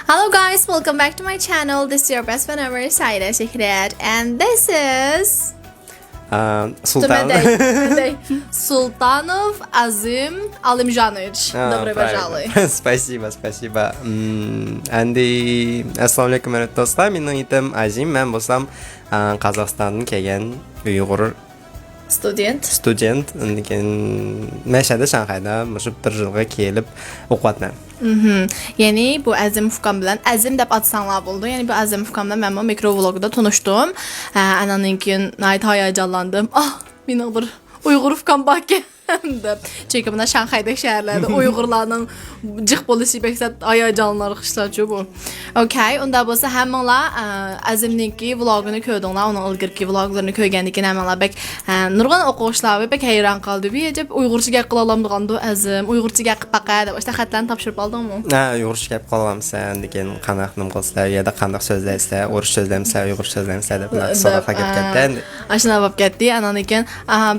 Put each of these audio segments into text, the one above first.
Hello guys, welcome back to my channel. This is your best friend ever, Saida Shikret, and this is Sultan. Sultanov Azim Alimjanovic. Добрый пожалуй. Спасибо. Andy, assalomu alaykum do'stlar. Mening itim Azim. Men bo'lsam Qozog'istondan kelgan Uyg'ur student. Lekin Mashhadda, Shanxayda shu bir yilga kelib o'qiyapman. Yani bu Azim Fukam bilan Azim deb atsanlar bo'ldi. Yani bu Azim Fukam bilan men bu mikrovlogda tanışdım. Ananınkin nayt hayacanlandım. Mening bir Uyg'ur Fukam bakki. Çünkü buna Şanxaydaki şehirlerde Uyg'urlarning cıq bo'lishi beksat hayacanlar qışlaçı bu. Okay, unda bo'lsa hammalar Azimninki vlogini ko'rdinglar, onun ilgirki vloglarini ko'rgandan hammalar bek nurg'un o'quvchilar bek hayron qoldi. Bejib Uyg'urcha gap qila olmaydiganda Azim, Uyg'urcha gap baqa deb o'sha xatlarni topshirib oldingmi? Uyg'urcha gap qila olamsan degan qanaq nim qilsizlar, yo'da qanaq so'zlaysizlar, o'rus so'zlaymizlar, uyg'ur so'zlaymizlar deb so'roqqa kelib ketdi. Ashuna bo'lib ketdi. Ananikin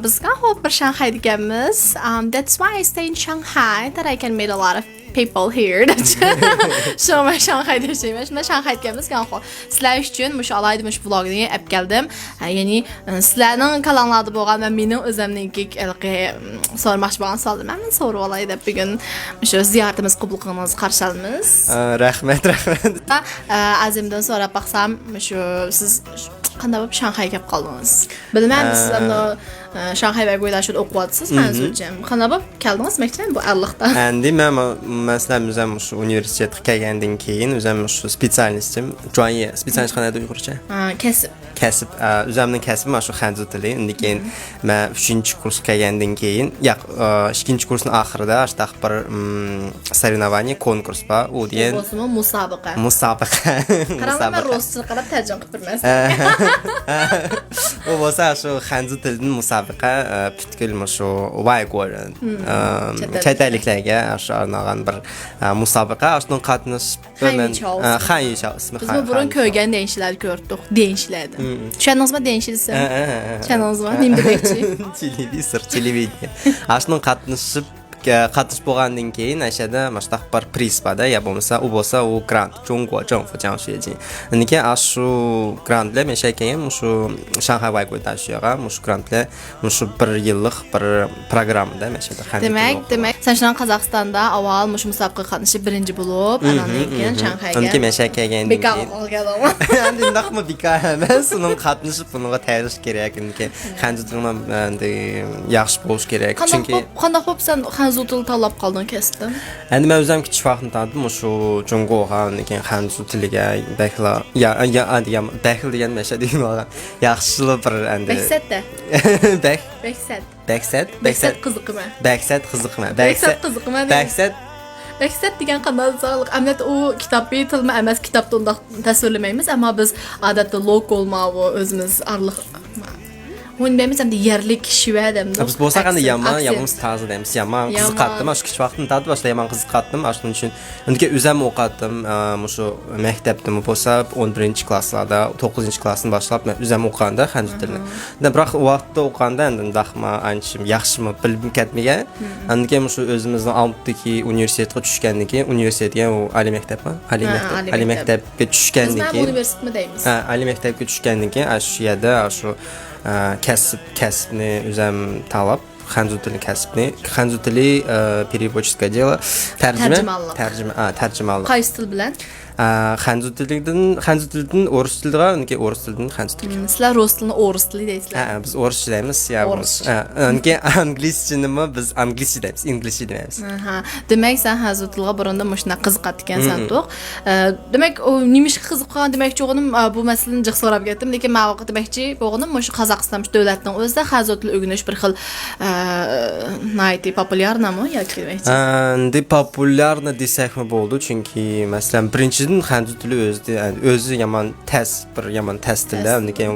bizga hop bir Shanxayda ekanmiz. That's why I stay in Shanghai, that I can meet a lot of people here. Şu mən Şanxayda yaşayıram. Mən Şanxayda gəlmişəm qanxo. Sizlər üçün məş alaydım məş vloqunu ep gəldim. Yəni sizlərin kanallarda bolğan və mənim özümnənki sormaq bolğan suallar. Mən soru olaydı bu gün məş ziyarətimiz qəbulluğunuz qarşılamız. Rəhmət. Azimdən sonra baxsam məş siz qanday olub Şanxayga gəlib qaldınız? Bilməm siz amma Şanxay və qoydaşıb oxuyadsınız mən özüm. Qanday olub gəldiniz məktəbə bu arlıqda? Əndi mən məsələn özüm şu universitetə gəlgəndən keyin özüm şu spesialistim,专业, spesialist qanday Uyğurca? Kəsib. Özümün kəsibim şu xəncə dili. İndi keyin mən 3-cü kurs gəlgəndən keyin, yox, 2-ci kursun axırında açdıq bir соревнование, konkurs var. O deyən musabaqa. Qaramam mən rusca qarab tərcümə qılıb bilməsən. O bo'lsa shu xanzi tildan musobaqa butkul shu 外国人 chet elliklarga shu arnalgan bir musobaqa shundan qatnashib Xanyuchov ismi. Biz bu burun ko'rgan deyishlar ko'rdik, deyishlardi. Tushundingizmi deyishilsa? Tushundingizmi? Nima demoqchi? Televideniya. Shundan qatnashib qatnashib bo'lgandan keyin ashada mashtaq bir priz bor-da, ya bo'lmasa u bo'lsa u grant, 中国政府奖学金. Lekin shu grantlar men shakagan shu Shanxay外国大学ga shu grantlar shu 1 yillik bir programmada mashada qanday. Demak, sen shundan Qozog'istonda avval shu musobaqa qatnashib birinchi bo'lib, anandan keyin Shanxayga. Lekin men shakagandan keyin. Bekor qolganman. Endi undaqmi bekor emas, uning qatnashib bunga tayyorlash kerak. Lekin qanday endi yaxshi bo'lish kerak. Chunki qanday bo'lib sen Hanzu tili tanlab qolding kasbdan? Endi men o'zim kichik vaqtda tanladim shu Jungoga, lekin Hanzu tiliga bakla daxil degan masha deyman. Yaxshi bir endi. Beksatda. Beksat qiziqmi? Beksat degan qanday sog'liq. Amaliyotda u kitobiy tilmi emas, kitobda undaq tasvirlamaymiz, ammo biz odatda lokal ma'vo o'zimiz arliq Onbemiz hem de yerlik şive demdi. Biz bolsa qanday yaman tarzı deymiz. Yaman qiziqatdim. Shu kichik vaqtda tadı başda yaman qiziqatdim. Shuning uchun undiki o'zim o'qidim. Shu maktabda bo'lsa 11-klasslarda, 9-klassdan boshlab men o'zim o'qiganda xanju tilini. Biroq u vaqtda o'qiganda endi undaqmi, anchim yaxshimi bilib ketmagan. Undiki shu o'zimizning Almutdagi universitetga tushgandan keyin universitetga u ali maktabga tushgandan keyin universitetmi deymiz. Ali maktabga tushgandan keyin shu yerda shu kasbni o'zim talab xanzu tili kasbni xanzu tili переводческое дело tarjimalar qaysi til bilan xanzu tilidan o'ris tiliga uniki o'ris tilidan xanzu tiliga sizlar rus tilini o'ris tili deysizlar biz o'rischa deymiz uniki anglizchani biz anglizcha deymiz inglizcha deymiz demak sen xanzu tilga burunda shuna qiziqat ekansan to'q demak u nimishga qiziqqan demakchi o'g'lim bu masalani jiq so'rab ketdim lekin men vaqt demakchi o'g'lim shu Qozog'iston davlatning o'zida xanzu tili o'rganish bir xil nayti populyarnami yoki demakchi endi populyarna desakmi bo'ldi chunki masalan birinchi xanju tili o'zi yomon test tilda undan keyin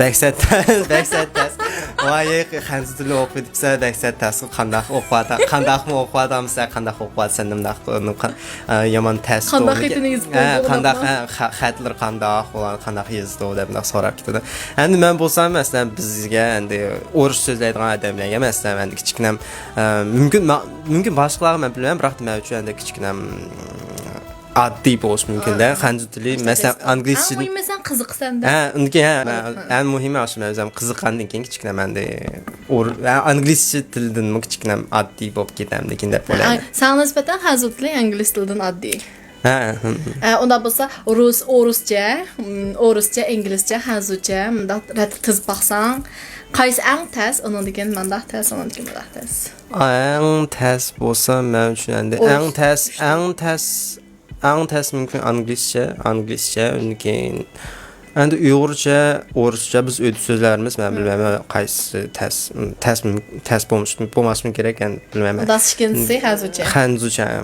baksat test voy xanju tili o'qib desa baksat test qanday o'qiyapsan yomon test xatlar qanday yozdi deb so'rab ketdi. Endi men bo'lsam masalan bizga endi o'ris so'zlaydigan odamlarga masalan endi kichkinam mumkin boshqalarga men bilmayman, biroq men uchun endi kichkinam addiy bo'lishi mumkin da. Xanzu tili masalan inglizcha. Ama mesela qiziqsanda. Ha, unga eng muhimi o'sha o'zim qiziqqandan keyin kichkina menda inglizcha tildan kichkina addiy bo'lib ketamdi degan deb o'ylayman. Sana nisbatan xanzu tili ingliz tilidan addiy. Ha. Onda bo'lsa o'ruscha, inglizcha, xanzucha, bunda tiz baxsang, qaysi eng tez, onun degan manda tez, onun degan manda tez. Eng tez bo'lsa men uchun endi eng tez mumkin inglizcha, undan keyin endi uyg'urcha, o'rischa biz o'z so'zlarimiz men bilmayman qaysi tez bo'lmasligi kerak endi bilmayman. Das ikkinchisi xanzucha.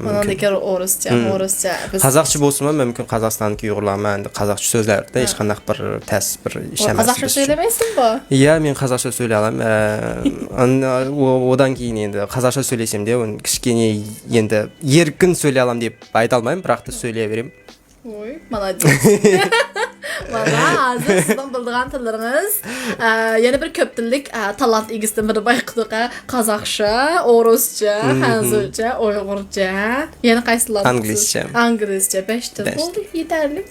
Onun degan o'rischa. Qozoqcha bo'lsa mumkin Qozog'istondagi uyg'urlar endi qozoqcha so'zlarda hech qanday bir tez bir ish emas. Qozoqcha söylemaysinmi? Ya, men qozoqcha söylay olaman. Odan keyin endi qozoqcha söyleysem de, kichkina endi erkin söylay olaman deb ayta olmayman, biroq da söylayaveraman. Oy, молодец. Valla hozir sizdan bildigan tillarınız yana bir ko'p tillik talant egisidan biri bayqıdıq. Qozoqcha, o'ruscha, xanzucha, uyg'urcha, yana qaysilar? Inglizcha 5 til bo'ldi, yetarli.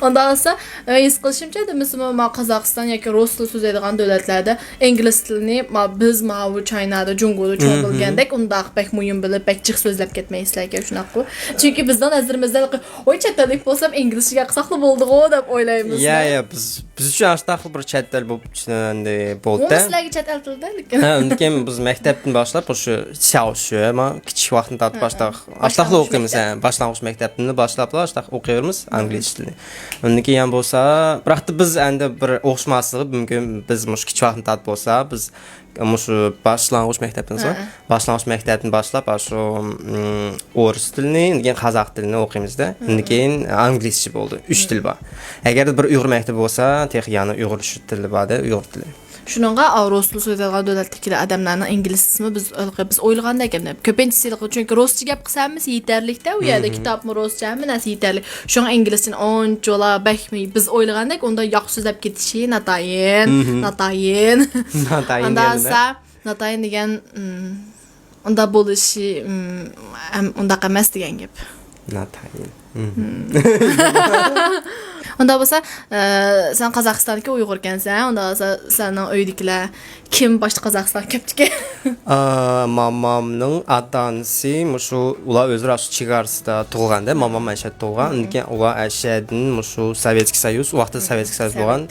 Onda olsa, his qilishimcha, mesela Qozog'iston yoki rus tili so'zlaydigan davlatlarda ingliz tilini biz bu Chinada, Jungoda cho'q bilgandek, undaq bek muhim bilib, bek jiq so'zlab ketmaysizlarga shunaqa. Chunki bizdan nazarimizda, "Oy, chet tillik bo'lsam inglizchaga qisaqli bo'ldi-ku" deb o'ylaymiz. Ya, biz uchun ashtaqli bir chet til bo'lib chiqdi bo'ldi. Sizlarga chet el tilida lekin. Ha, undan keyin biz maktabdan boshlab o'sha xiaoshu, kichik vaqtdan tortib ashtaqli o'qiymiz. Boshlang'ich maktabdan boshlab o'qiyveramiz ingliz tilini. Undan keyin bo'lsa, biroq biz endi bir o'xshamasligi mumkin. Biz mush kichik vaqtdan tortib bo'lsa, biz shu boshlang'ich maktabdan boshlab shu o'ris tilini, keyin qozoq tilini o'qiymiz-da. Undan keyin inglizcha bo'ldi. 3 til bor. Agar bir uyg'ur maktabi bo'lsa, yana uyg'ur tili bor-da, uyg'ur tili. Shuningga rus tili so'zlaydigan davlatdagi odamlarning ingliz ismi biz o'ylagandek endi ko'pinchisi chunki ruscha gap qilsamiz yetarlikda, u yerda kitobmi ruschami, nasi yetarli. Shunga inglizchani onchola bakmi biz o'ylagandek unda yoq so'zlab ketishi natayin. Natayin degan unda bo'lishi unda emas degan gap. Natayin. Onda bo'lsa, sen Qozog'istonga uyg'ur ekansan, onda bo'lsa, sening uydagilar kim boshqa Qozog'iston ko'pchiki? Mamamning ota-onasi shu ular o'zlari chegarasida tug'ilganda, mamam Ashad tug'ilgan, undan keyin ular Ashadning shu Sovetskiy Soyuz, u vaqtda Sovetskiy Soyuz bo'lgan,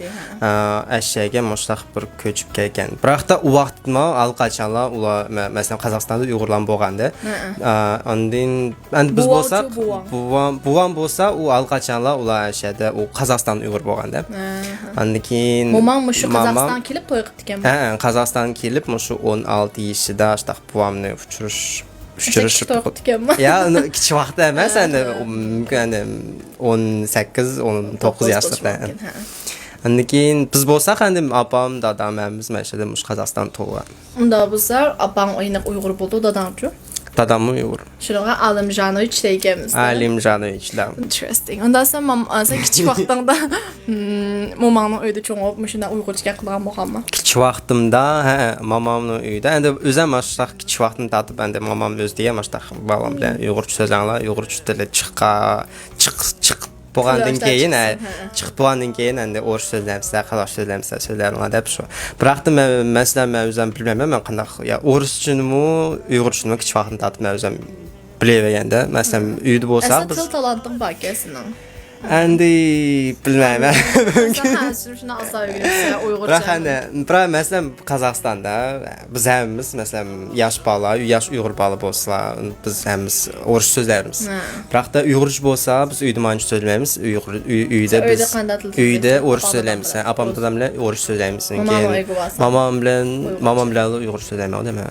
Ashadga mushtaq bir ko'chib kelgan. Biroq da u vaqtda allaqachonlar ular masalan Qozog'istonda uyg'urlar bo'lganda, ondan endi biz bo'lsak, buvam bo'lsa, u allaqachonlar ular Ashadda u Qozog'iston uyg'ur bo'lganda. Undan keyin momam shu Qozog'iston kelib to'y qilib ekan. Ha, Qozog'iston kelib shu 16 yoshida shtaq buvamni uchrashib ekanmi? Ya, kichik vaqtda emas, endi mumkin 18-19 yoshda. Undan keyin biz bo'lsak, endi opam, dadam, hammamiz mana shu Qozog'iston tug'ilgan. Unda bo'lsa, opang uyg'ur bo'ldi, dadamchi? Dadam uyg'ur. Shunga Alimjanovich deganmiz. Alimjanovichlar. Interesting. Unda sen kichik vaqtingda momangning uyida cho'ng'ib, shunda uyg'urcha gap qilgan bo'lganmi? Kichik vaqtimda, momamning uyida, endi o'zim mashaq kichik vaqtimda tatib, endi momam o'ziga mashaq bolam bilan uyg'urcha so'zlanglar, uyg'urcha tilda chiq bo'lgandan keyin, chiqib bo'lgandan keyin endi o'rish so'zlamsa, qozoq so'zlamsa, so'zlaringlar deb shu. Biroq da men o'zim bilmayman, men qanday o'rischinimi, uyg'urchini kichik vaqtimda tatib men o'zim bilaverganda, masalan, uyda bo'lsa biz til talanting bor ekansining. Endi bilmayman. Shuni asoyib uyg'urcha. Biroq masalan Qozog'istonda biz hammamiz masalan yosh bola, yosh uyg'ur bola bo'lsa, biz hammamiz o'rish so'zlaymiz. Biroq da uyg'urcha bo'lsa, biz uyda mancha so'zlaymiz, uyda o'rish so'zlaymiz. Opam dadam bilan o'rish so'zlaymiz. Mamam bilan uyg'urcha so'zlayman, deymi?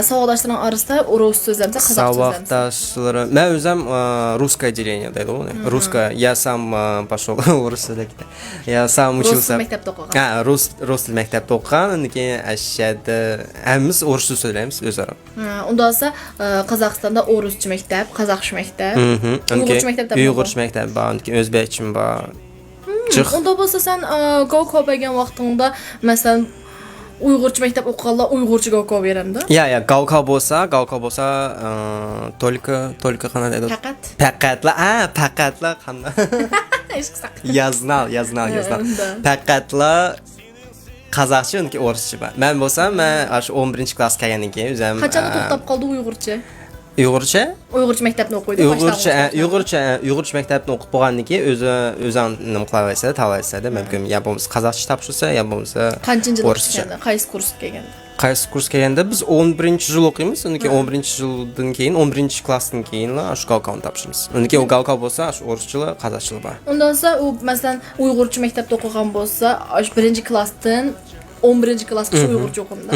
Savodoshlaring orasida rus so'zlamsa, qozoq so'zlamsa. Savodoshlarim, men o'zim русское отделение deydi, русское. Я сам пошел в Россию. Я сам учился. Rus maktabda o'qigan, undan keyin Ashada hammamiz o'rischa so'zlaymiz o'zaro. Unda esa Qozog'istonda o'rischa maktab, qozoqcha maktab, uyg'urcha maktabda uyg'urcha maktab bor, undan keyin o'zbekcha bor. Unda bo'lsa sen Go ko'paygan vaqtingda, masalan, Uyg'urcha maktab o'qiganlar Uyg'urchaga o'qib beramda. Ya, Gavkov bo'lsa, только qana deydi. Faqatla qana. Yaznal. Faqatla Qozog'cha yoki o'rischa bor. Men bo'lsam, men shu 11-klass kelgandan keyin o'zim Qachon to'xtab qoldi Uyg'urcha? Uyg'urcha maktabni o'qiydi. Uyg'urcha maktabni o'qib bo'lgandan keyin o'zim nima qilaversa, tavaysada, mumkin ya bo'lmasa qozog'cha topshirsa, ya bo'lmasa qanchinchi o'qishganda, qaysi kursga kelganda? Qaysi kurs kelganda biz 11-yil o'qiymiz. Undan keyin 11-yildan keyin 11-klassdan keyin shu Gavkovni topshiramiz. Undan keyin Gavkov bo'lsa, shu o'rischilar, qozog'chilar bor. Undan so'ng u masalan Uyg'urcha maktabda o'qigan bo'lsa, 1-klassdan 11-klassgacha Uyg'urcha o'qimda.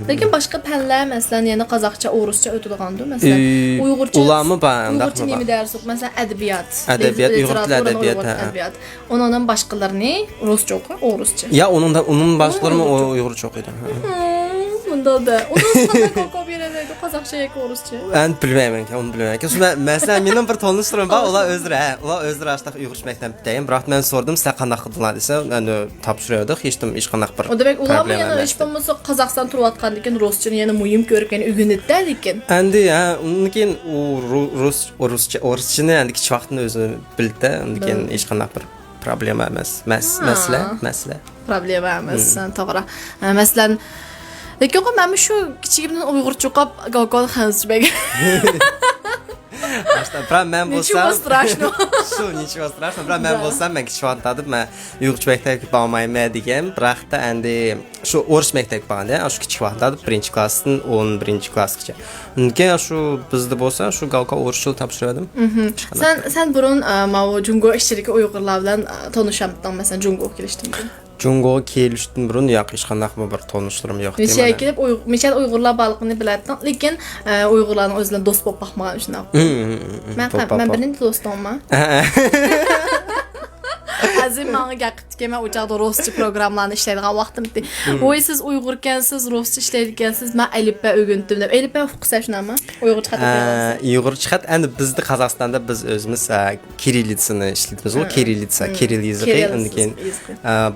Lekin boshqa fanlar masalan yana qozoqcha, o'rischa o'tilgandi. Masalan Uyg'urcha ularmi bor, Uyg'urcha nima dars o'qib, masalan adabiyot, Uyg'ur tili adabiyot. Undan boshqalarni ruscha o'qib, o'rischa. Ya, onun boshqalarimi Uyg'urcha o'qiydi. Bunda da. Onu qo'yib beradi, qozoqcha yoki o'rischa. Ben bilmayman, onu bilmayman. Masalan, mening bir tanishim bor, ular o'zlari ashta Uyg'urcha maktabdayim. Biroq men so'radim, "Sizlar qanaqa qildilar?" desa, "Endi topshirdik, hech qanaqa bir." O demak, ularmi yana hech bo'lmasa Qozog'iston turayotgan lekin ruschani yana muhim ko'rib, yana o'rganadi lekin. Endi undan keyin u ruschani endi kichik vaqtni o'zi bildi, undan keyin hech qanaqa bir problema emas. Masala. Problema emas, to'g'ri. Masalan, lekin men shu kichigimdan Uyg'urcha o'qib, Gavkovni xanzishmagan. Правда, men bo'lsam, Nичего страшного. Nичего страшного. Правда, men bo'lsam, men kichik vaqtda men Uyg'urcha maktabga bormayman degan, biroq endi shu o'ris maktabga borganda, shu kichik vaqtda 1-klassdan 11-klassgacha. Unga shu bizda bo'lsa, shu Gavkov o'rischa topshirdim. Sen burun mana Jungo ishchiligi Uyg'urlar bilan tanishamidan, masalan, Jungo kelishdingmi? Jungoga kelishdan burun yo'q, hech qanday bir tanishlarim yo'q deyman. Misha kelib Misha Uyg'urlar balqini biladi, lekin Uyg'urlarning o'zlaridan do'st bo'lib baxmagan shunday. Men birinchi do'stimman. Azim menga gapirdi, men o'chaqda ruscha programmalarni ishlaydigan vaqtim bitdi. Voy, siz Uyg'urkansiz, ruscha ishlaydigansiz, men alifba o'rgandim deb. Alifba o'qisa shunami? Uyg'urcha xat o'qiyapsiz. Uyg'urcha xat endi bizda Qozog'istonda biz o'zimiz kirillitsani ishlaymiz, o Kirill yozuqi. Undan keyin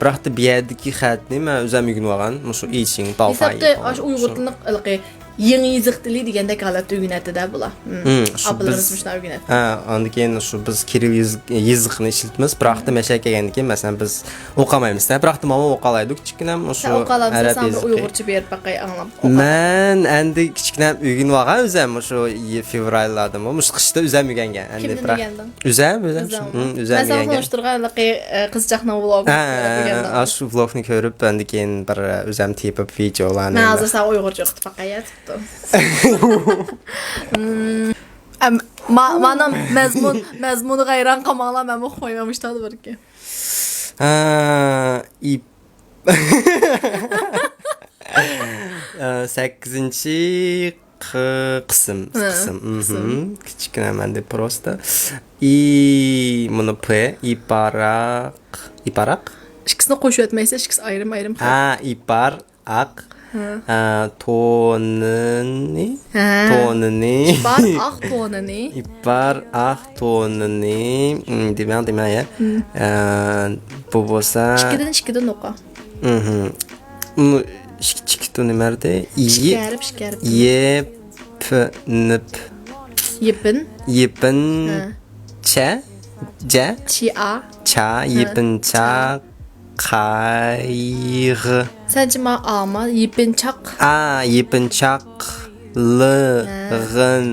biroq bu yerdagi xatni men o'zim o'rganib olgan, shu Iching, Baofai. Hisobda Uyg'ur tilini yangi yozuq tili degandek holatda o'rganadi-da bular. Ablarimiz shunday o'rganadi. Undan keyin shu biz Kirill yozuqini ishlatamiz, biroq mashaka kelgandan keyin masalan biz o'qimaymiz. Biroq mamo o'qalaydik kichkinam shu arab yozuqi. Uyg'urcha berib baqay anglab. Men endi kichkinam o'rganib olgan o'zim shu fevrallarda, qishda o'zim o'rgangan. Endi biroq o'zim. Masalan, tanishtirgan qizchaqning vlogi o'rgangan. Shu vlogni ko'rib, endi keyin bir o'zim tepib videolarni. Men hozir sen Uyg'urcha o'qitib baqayat. Mana mazmuni g'ayron qilmoqlar, men qo'ymamışdı balki. 8-chi qism. Kichkina menda prosta. Buni P, iparaq. Ikkisini qo'shib o'tmaysiz, ikkisi ayrim-ayrim. Iparaq. Tonini. Iparaq tonini. Demay ya. Bu bo'lsa. Ikkidan o'qa. Ikkita nimarda? Shkarib. Yepin. Cha. Yepincha. Qayg. Sence ma ama yepinchaq. Yepinchaq. Lg'in.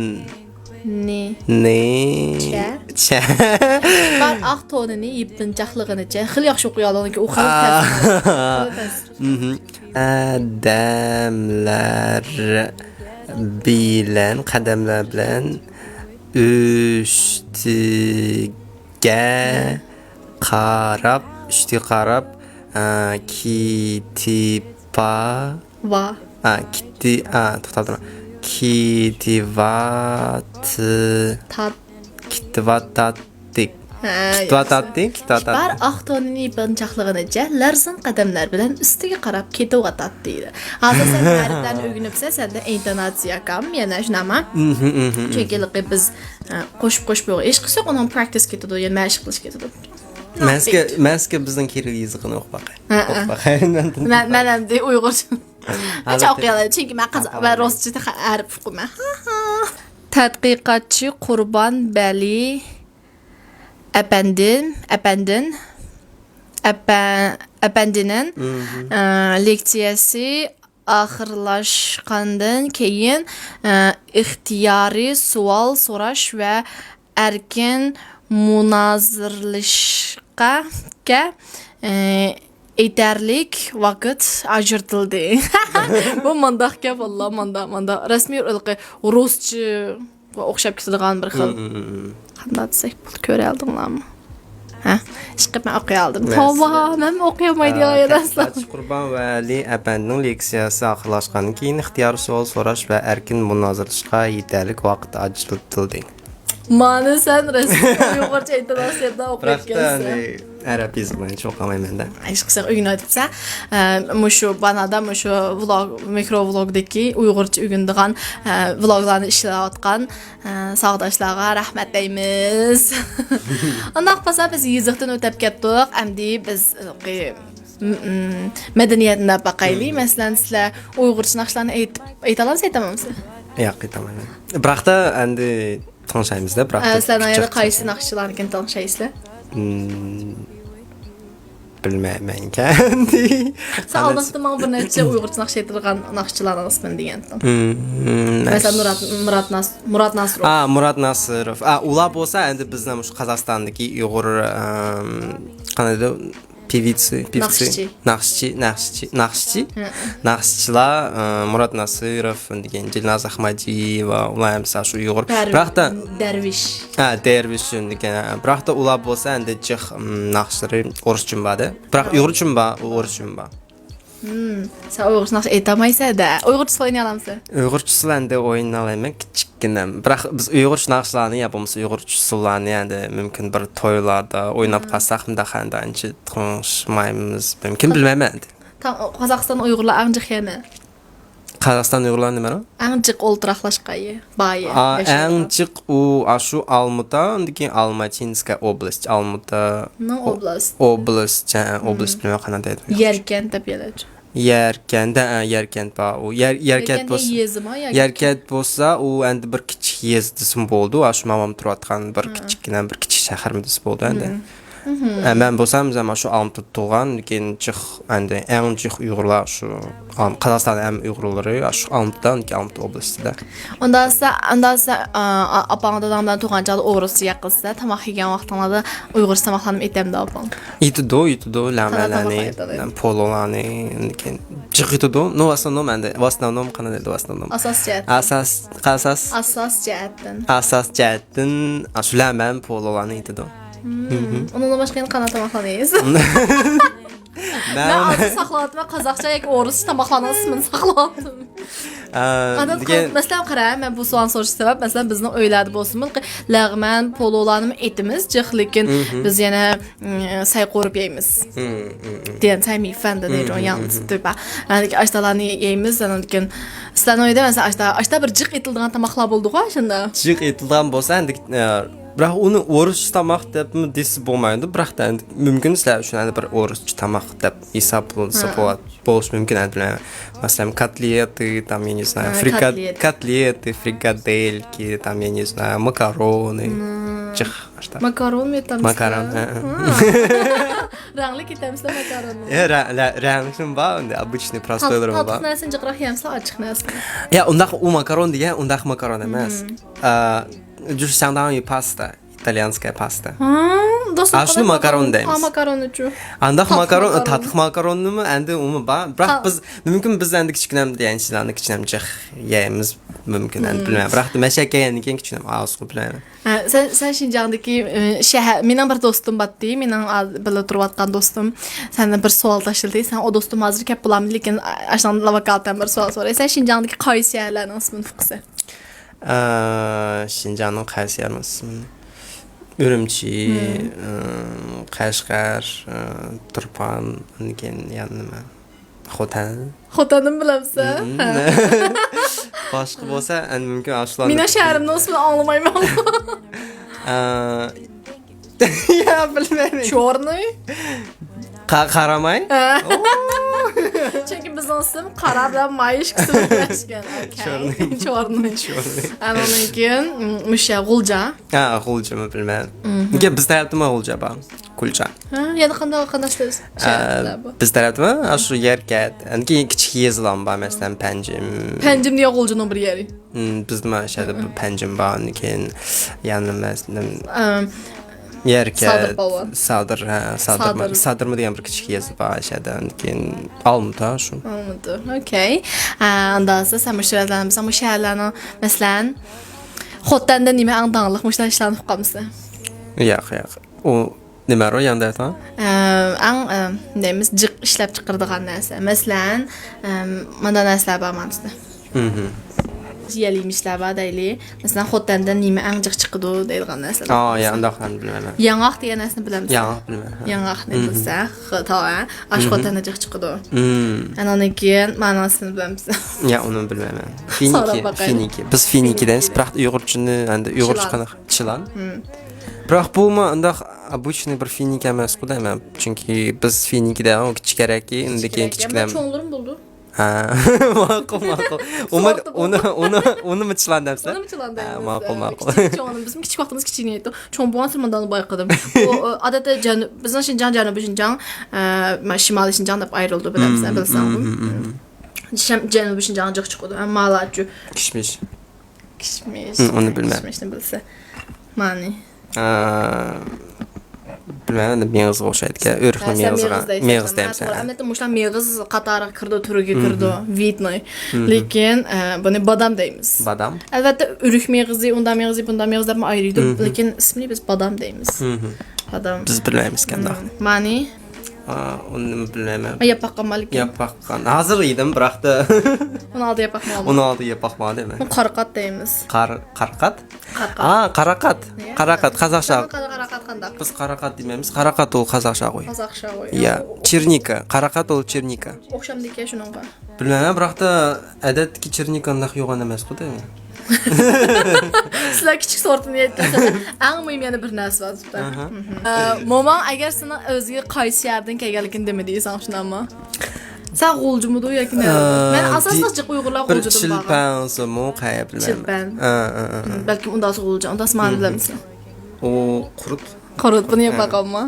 Cha. Bar aq tonini yepinchaqlig'inicha. Xil yaxshi o'qiy olganki, u xil qadamlar bilan ustiga qarab kitipa va kitivatattik. Bar aq tonini yepinchaqlig'inicha larsin qadamlar bilan ustiga qarab ketavatadi deydi. Hozir sen harflarni o'rganibsan, senda intonatsiya kam, yana shunama. Chunki biz qo'shib ish qilsak, uni practice ketadi, yana mashq qilish ketadi. Мәске біздің Кирилл язығын оқып бақай. Men ham de Uyg'urcha. Acha oqiyaladi, chunki men qozoq va ruscha arif o'qiyman. Tadqiqotchi Qurbon Bali Apandinin leksiyasi oxirlashgandan keyin ixtiyoriy savol so'rash va erkin munozirlashga yetarlik vaqt ajratildi. Bu mandaq gap vallah manda rasmiy ilqi ruscha o'xshab ketadigan bir xil. Qanday desek bu ko'ra oldinglarmi? Ha, chiqib men o'qiy oldim. Tavba, men o'qiyamaydigan edim. Qurbon va Ali Apanning leksiyasi oxirlashgandan keyin ixtiyoriy savol so'rash va erkin munozirlashga yetarlik vaqt ajratildi. Mana sen rasmiy Uyg'urcha intonatsiyada o'qiyotgansan. Arabizmni çok amayman-da. Hech qilsa uyini aytibsa, mushu banada mushu vlog, mikrovlogdagi Uyg'urcha o'rganadigan vloglarni ishlayotgan sog'doshlarga rahmat deymiz. Undaq bo'lsa biz yiziqdan o'tib ketdik. Endi biz madaniyatni baqaylik. Masalan, sizlar Uyg'urcha naqshlarni ayta olamsiz, aytamamsiz? Yo'q, aytolmayman. Biroqda endi tanışaymizda, biroqda. Sizlar qaysi naqshlarni tanışaysizlar? Bilmayman kendi. Sen aldattı bana bir neçə Uyğurca naqş etdirən naqşçıların ismini deyəndə. Mesela Murat Nasırov. Murat Nasırov. Ular bolsa endi bizden şu Qozog'istondagi Uyğur qanday naqshchilar Murat Nasırov degan Dilnaz Ahmadiyeva ular ham shu Uyğur. Biroqda Dervish. Dervish degan. Biroqda ular bolsa endi jiq naqshlari o'rischa bo'ladi. Biroq Uyg'urcha o'rischa. Sen Uyg'urcha naqsh aytamaysan-da. Uyg'urcha o'ynay olamsan? Uyg'urcha endi o'ynay olaman kichikgina. Biroq biz Uyg'urcha naqshlarni yapamiz, Uyg'urcha usullarni endi mumkin bir to'ylarda o'ynab qolsak, bunda qandanchi tanishmaymiz. Mumkin bilmayman endi. Qozog'iston Uyg'urlar anjiq yana. Qozog'iston Uyg'urlar nima? Anjiq o'ltiraqlashqayi, bayi. Anjiq u shu Almuta, degan Almatinskaya oblast, Almuta. No oblast. Oblast bilmay qanday deydi. Yerkan deb yeladi. Yerkent ba u Yerkent bo'lsa u endi bir kichik yezdisim bo'ldi. Shu mamam turayotgan bir kichik shaharimiz bo'ldi endi. Men bo'lsam zaman shu Almutda tug'an, lekin endi eng jiq Uyg'urlar shu Qozog'istonning ham Uyg'urlari shu Almutda oblastida. Unda apang dadamdan tug'an chog'da o'g'rischa yaqilsa, tamoq yegan vaqtinglarda Uyg'urcha tamoqlarni aytamda apang. Yitidu lamalani, pololani, lekin jiq yitidu. No основном qanday deydi основном? Asas jihatdan shular men pololani yitidu. Onunla başqa qanday tamoqlarni yeysiz? Ben adı saxladım və Qazaxca yoki o'rischa tamoqlarning ismini saxladım. Məsələn, qara, mən bu sualni so'rash sabab, məsələn, bizning uylarda bo'lsin, lag'man, pololarni etimiz, jiq, lekin biz yana say qo'rib yeymiz. Degan saymi fanda deydi yalnız deyba. Məndəki aşdalarni yeymiz, lekin sizlarning uyda məsələn aşda bir jiq etildigan tamoqlar bo'ldi-ku shunda. Jiq etilgan bo'lsa, endi biroq uni o'rischa tamoq deb desa bo'lmaydi. Biroq endi mumkin sizlar uchun bir o'rischa tamoq deb hisoblansa bo'lishi mumkin endi. Masalan, kotleti, там я не знаю, котлеты, фрикадельки, там я не знаю, макароны. Makaron mi tam? Makaron. Rangli ketamizda makaron. Rangli var, обычный простой var. Tatlı nəsin jiqraq yemsə açıq nəsin? Ya, undaq u makaron degan, undaq makaron emas. Juda相当于 pasta, italyanskaya pasta. Asli makaron deymiz. Makaron uchun. Andaq makaron, tatlı makaronmi endi umi bor. Biroq biz mumkin biz endi kichkinam deganchilarni kichkinam jiq yeymiz mumkin endi bilmayman. Biroq mashakayandan keyin kichkinam asli bilmayman. Sen Şinjandagi shahar, mening bir do'stim batdi, mening birga turayotgan do'stim. Sendan bir savol tashildi. Sen o do'stim hozir kep bo'lamdi, lekin ashdan lokaldan bir savol so'ray. Sen Şinjandagi qaysi shaharlarning ismini fiqsi? Şinjanning qaysi shaharning ismini? Ürümçi, Qashqar, Turpan, degan yana nima? Xotan bilamsan? Boshqa bo'lsa, mumkin ashlar. Mening shahrimning ismini anglamayman. Ya bilmayman. Chornoy? Qaramay? Çünki bizning ism qora bilan mayish qismi birlashgan. Chorniy. Andan keyin o'sha g'ulja. Ha, g'uljami bilmayman. Nega biz tarafda g'ulja bor? G'ulja. Ha, yana qanday Biz tarafda shu yerga, anki kichik yezilon bor, masalan, panjim. Panjim deyə g'uljaning bir yeri. Bizda mana shada panjim bor, keyin yana masalan yerga sadirmi degan bir kichik yezi bor shada, keyin olmuta shu. Olmudu. Okay. Ondan sonra sen müşterilerimiz ama şehirlerinin mesela Xottanda nima аңдаңлык мышлар işlanıp qalmısa? Yo'q. O nima ro yanda aytma? Deymiz jiq ishlab chiqaradigan narsa. Masalan, mana narsalar bor menimizda. Yeliymişlər var deyli. Məsələn, Xottanda nima ən jiq çıxıdı deyilgan narsalar. Yandaqdan bilmirəm. Yanaq deyə nərsəni bilirsən? Yanaq bilmirəm. Yanaq nə bilsə, xata, aş Xottanda jiq çıxıdı. Ananın keyin mənasını bilmirəm. Ya, onu bilmirəm. Finiki. Biz Finikidən sprakt Uyğurçunu, endi Uyğurça qanaq çılan. Biroq bu undaq обычный bir finik emas qudayman. Çünki biz Finikida o kichikroq, endi keyin kichikdan. Mən çoğunluğum buldu. Ha, ma'qul. Onu mu çılandamsan? Onu mu çılandayım? Ma'qul. Çoğunluğum bizim kichik vaxtımız kichik idi. Çoğun bu ansırmandan bayqadım. O adətə bizdən Şinjan, Cənubi Şinjan, Şimali Şinjan da ayrıldı bilirsən. Cənubi Şinjan jiq çıxdı. Amma malacı. Kişmiş. Onu bilmirəm. Kişmişni bilsə. Mani. Bilmem, meyğız oxşaydı. Örüqlü meyğız deyimsən. Əmətdə muşlar meyğız qatarı kırdı, türüge kırdı, vidnoy. Lakin bunu badam deyimiz. Badam? Əlbəttə örük meyğızı, ondan meyğızı, bundan meyğızlar mı ayrıydı. Lakin ismini biz badam deyimiz. Badam. Biz bilməyimiz kəndə. Mani? Onu bilməyəm. Yapaqqa malik. Yapaqqa. Hazır idim, bıraxdı. 16 yapaqma. 16 yapaqma deyimə. Qarqat deyimiz. Qarqat? Qaraqat. Qaraqat Qazaxça. Qaraqat qandaq. Biz qaraqat deməmiz. Qaraqat ol Qazaxça qoy. Qazaxça qoy. Ya, Черника. Qaraqat ol Черника. Oxşamdakı şununğa. Bilməyəm, bıraxdı ədədki Черникandaq yoğan emas bu deyimə. Sizlər kiçik sortunu yetdiniz. Ən mühim yəni bir nəsə var burada. Moman əgər sənə özgə qaysı yerdən gəlgən demədiysən şunu amma. Sən qulcumudur ya ki nə? Mən əsaslıqca Uyğurlar qulcudum bax. Çilpən somu qaya bilməm. Çilpən. Bəlkə ondası qulcan, ondası mən bilmirsən. O qurut. Qurut bunu yapaq amma.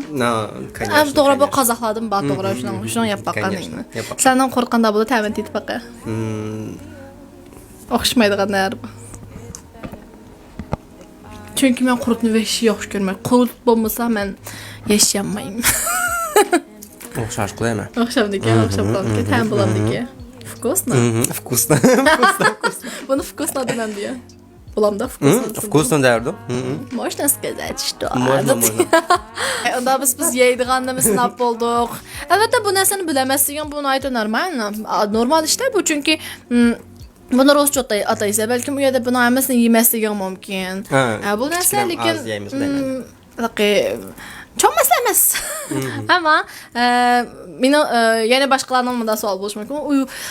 Конечно. Am doğru bu Qazaxladım bax doğru şunu yapaq qanıyım. Səndən qorxanda bu da təmin etib bax. Oxşmaydıqan nədir bu? Çünki mən qurutunu vəhşi yaxşı görmək. Qurut olmasa mən yaşayamayım. Oxşar qoyma. Oxşamdakı, təm bulamdakı. Вкусно? Вкусно. Bunu вкусно deyilən deyə. Bulamda вкусно. Вкусно derdi. Можно сказать, что. Можно. Onda biz yeydiğanda mesela nap olduq. Əlbəttə bu nəsəni biləməzsən, bunu ayda normal. Normal işlər bu çünki bunu Rusça ataysa bəlkə bu yerdə bunu yeməsən yeməsən mümkün. Bu nəsə lakin çok məsələməz. Amma məni yəni başqalarından da sual boşmaq.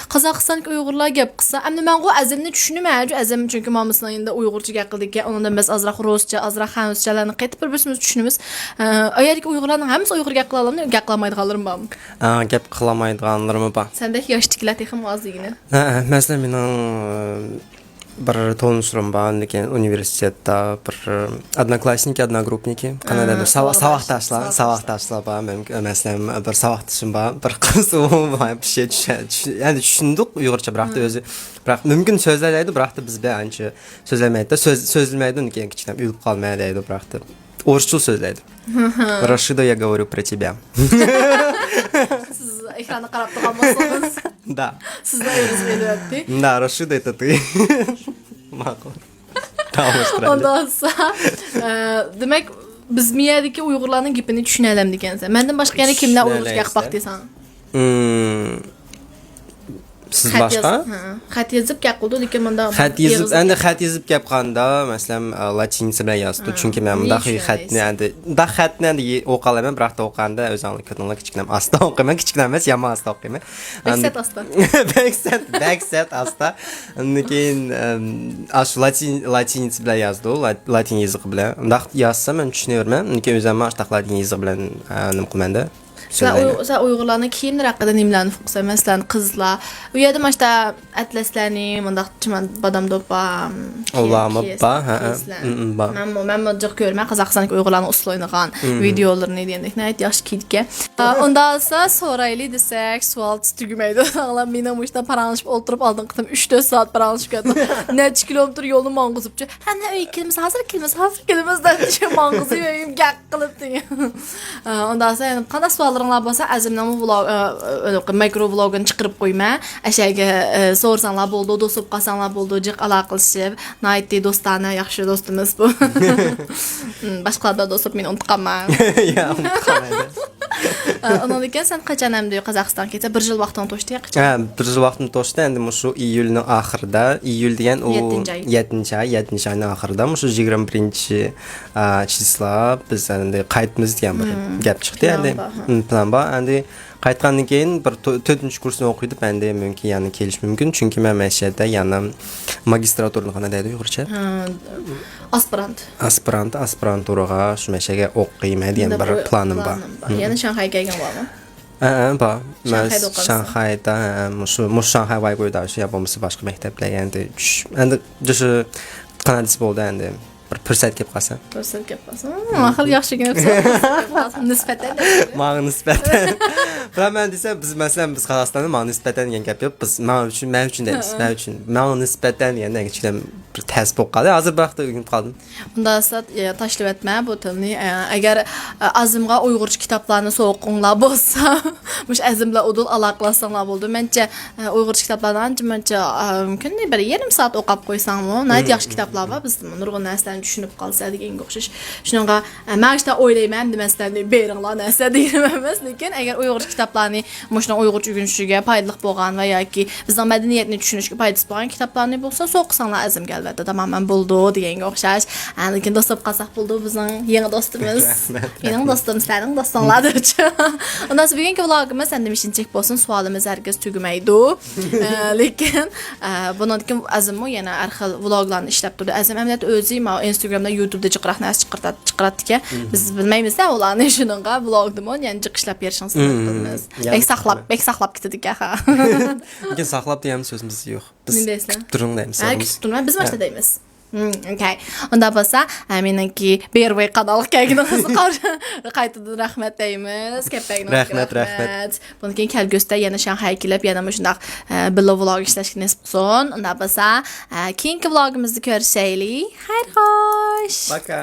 Qazaxıstan Uyğurlar gəp qısa. Əmdə mən o əzəmini düşünürəm. Əzəm çünki mamısının indi Uyğurca gəqildik ki, onun da biz azraq Rusça, azraq xənsçələrini qeytib bir-birsimiz düşünürüz. Əgər ki Uyğurların hamısı Uyğur gəqilalarını gəqilamaydı qalırım bam. Gəp qılamaydı qalırım ba. Səndəki yaş tiklər texim az deyinə. Məsələn mənim bir tanışlarım var, lekin universitetdə bir одноклассники, Kanadada savaqdaşlar var. Məsələn bir savaqdaşım var, bir qız o bir şey yəni düşündük Uyğurca bıraxdı özü. Bırax mümkün sözlərəydi, bıraxdı biz bəyənçi sözləməkdə sözləməkdə ki, kiçikdən uyub qalmayaydı bıraxdı. Orçul sözlərdi. Rashida, я говорю про тебя. Siz ekrana qarab durğanmısınız? Да. Sizdə özünüz belirtdi. Да, Rashida это ты. Ma'qul. Tamam, ondan sonra demək biz miyədəki Uyğurların gipini düşünələm digənsə. Məndən başqa yəni kimlər Uyğurca gəqbaq desən? Siz başqa? Xət yazıb gəqildi, lakin məndə xət yazıb gəqanda, məsələn, latinca bilan yazdı. Çünki mən daxil xətni oqalamam, bıraxdı oqanda özünlük kadınlar kiçikdən asta oquyam, kiçikdən emas, yama asta oquyam. Backsat asta. Backsat asta. Lakin aş latinca bilan yazdı, latin yazığı bilan. Undaq yazsa mən düşünürəm, lakin özümə aştaq latin yazığı bilan nima qılmanda. Sen Uygurlarning kiyimlari haqida nimalarni uqsa, masalan, qizlar. U yerda mana shunda atlaslarning, bundaq chiman badam do'ppa. Olamı ba, ha. Ba. Men joq ko'rman Qozog'istonlik Uygurlarning uslu o'ynagan videolarini degandek, nayt yaxshi kiydik. Ondan so'rayli desak, savol tugmaydi. Ağlam meni muşda paranlashib o'tirib oldin qitim 3-4 soat paranlashib ketdim. Necha kilometr yo'lni mang'izibchi. Ha, ne uy kelimiz, hozir kelimiz deb mang'izib yo'yim gaq qilib degan. Ondan sonra yani qanday savollaringlar bo'lsa, azimdan vlog, mikro vlogini chiqarib qo'yma. Ashaga so'rasanglar bo'ldi, do'stib qolsanglar bo'ldi, jiq aloqalashib, naytdi do'stlarni, yaxshi do'stimiz bu. Boshqalar do'stib meni unutqanman. Ya, unutqanman. Ondan keyin sen qachon hamda Qozog'istonga ketsa, 1 yil vaqtdan to'shdi qachon? Ha, 1 yil vaqtdan to'shdi. Endi shu iyulning oxirida, iyul degan u 7-oyning oxirida, shu 21 числа biz endi qaytamiz degan bir gap chiqdi. Endi plan bor. Endi qaytgandan keyin bir 4-kursni o'qiydi. Endi mumkin yana kelish mumkin, chunki men mashhurda yana magistraturani qana deydi Uyg'urcha. Aspiranturaga shu mashaga o'qiyman degan bir planim bor. Yana Shanxayga kelgan bormi? Bor. Men Shanxayda, shu Shanxay Waygo'da shu yapamisi boshqa maktablar endi shu qanadisi bo'ldi endi. Bir fursat kelib qolsa. Axir yaxshigina fursat nisbatan. Menga nisbatan. Bilaman desa biz masalan biz Qozog'istonda menga nisbatan degan gap yo'q. Biz men uchun deymiz. Menga nisbatan deganda kichkina bir ta'sir bo'lib qoldi. Hozir vaqtda o'rganib qoldim. Unda siz tashlab etma bu tilni. Agar azimga Uyg'urcha kitoblarni o'qinglar bo'lsa, mush azimlar udul aloqalasanglar bo'ldi. Mencha Uyg'urcha kitoblarni ancha mumkin bir yarim soat o'qib qo'ysangmi, nayt yaxshi kitoblar bor. Biz nurg'un narsalarni tushunib qolsa deganga o'xshash. Shunga men ishda o'ylayman demasdan beringlar narsa deyman emas, lekin agar Uyg'urcha kitoblarni mushuna Uyg'urcha o'rganishiga foydali bo'lgan va yoki bizning madaniyatni tushunishga foydasi bo'lgan kitoblarni bo'lsa, o'qisanglar azimga albatta tamamen bo'ldi deganga o'xshash. Lekin do'stib qolsak bo'ldi bizning yangi do'stimiz. Mening do'stim, sizlarning do'stinglar debchi. Undan so'ng bugungi vlogimiz endi mishinchik bo'lsin, savolimiz hargiz tugamaydi. Lekin bundan keyin azimmo yana har xil vloglarni ishlab turdi. Azim amaliyat o'zi Instagramda, YouTube'da chiqaraq narsa chiqaradi-ki, biz bilmaymiz-da ularni shuningga vlogdimon, ya'ni chiqishlab berishimiz mumkinmiz. Bek saqlab ketdik ha. Lekin saqlab degan so'zimiz yo'q. Biz kutib turing deymiz. Kutib turing, biz boshda deymiz. Okay. Unda bo'lsa, meniki Berway kanaliga kelganingizni qaytadan rahmat deymiz. Rahmat. Bundan keyin kelgusida yana Shanxay kelib, yana shundaq birga vlog ishlashga nasib qilsin. Unda bo'lsa, keyingi vlogimizni ko'rishaylik. Xayr xo'sh. Пока.